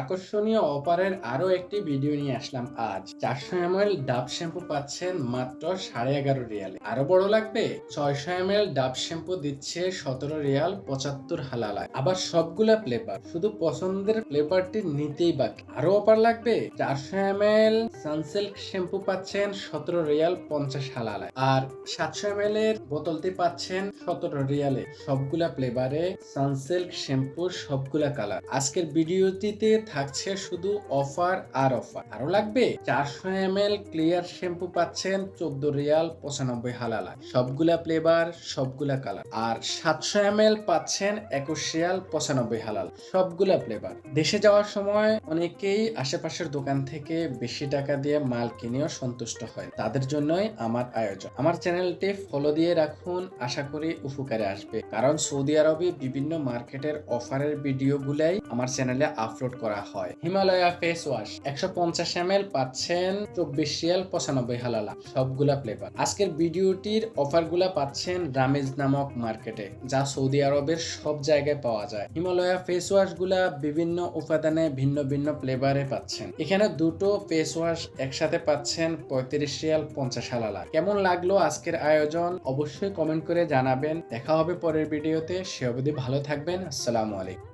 আকর্ষণীয় অফারের আরো একটি ভিডিও নিয়ে আসলাম আজ। 400 ml ডাব শ্যাম্পু পাচ্ছেন মাত্র 11.5 রিয়ালে। আরো বড় লাগবে? 600 ml ডাব শ্যাম্পু দিচ্ছে 17 রিয়াল 75 হালালায়। আবার সবগুলা ফ্লেভার, শুধু পছন্দের ফ্লেভারটি নিতেই বাকি। আরো অফার লাগবে? 400 ml সানসিল্ক শ্যাম্পু পাচ্ছেন 17 রিয়াল 50 হালালায়। আর 700 ml এর বোতলটি পাচ্ছেন 17 রিয়ালে। সবগুলা ফ্লেভারে সানসিল্ক শ্যাম্পুর সবগুলা কালার। আজকের ভিডিওটিতে থাকছে শুধু অফার আর অফার। আরো লাগবে? 400 ml ক্লিয়ার শ্যাম্পু পাচ্ছেন 14 রিয়াল 95 হালালা। সবগুলা ফ্লেভার, সবগুলা কালার। আর 700 ml পাচ্ছেন 21 রিয়াল 95 হালাল। সবগুলা ফ্লেভার। দেশে যাওয়ার সময় অনেকেই আশেপাশের দোকান থেকে বেশি টাকা দিয়ে মাল কিনেও সন্তুষ্ট হয়। তাদের জন্যই আমার আয়োজন। আমার চ্যানেলটি ফলো দিয়ে রাখুন, আশা করি উপকারে আসবে। কারণ সৌদি আরবে বিভিন্ন মার্কেটের অফারের ভিডিওগুলাই আমার চ্যানেলে আপলোড করা হয়। হিমালয়া ফেস ওয়াশ 150 ml পাচ্ছেন 24 রিয়াল 95 হালালা। সবগুলা ফ্লেভার। আজকের ভিডিওটির অফারগুলা পাচ্ছেন রামেজ নামক মার্কেটে, যা সৌদি আরবের সব জায়গায় পাওয়া যায়। হিমালয়া ফেস ওয়াশ গুলা বিভিন্ন উপাদানে ভিন্ন ভিন্ন ফ্লেভারে পাচ্ছেন। এখানে দুটো ফেস ওয়াশ একসাথে পাচ্ছেন 35 রিয়াল 50 হালালা। কেমন লাগলো আজকের আয়োজন অবশ্যই কমেন্ট করে জানাবেন। দেখা হবে পরের ভিডিওতে। সে অবধি ভালো থাকবেন। আসসালামু আলাইকুম।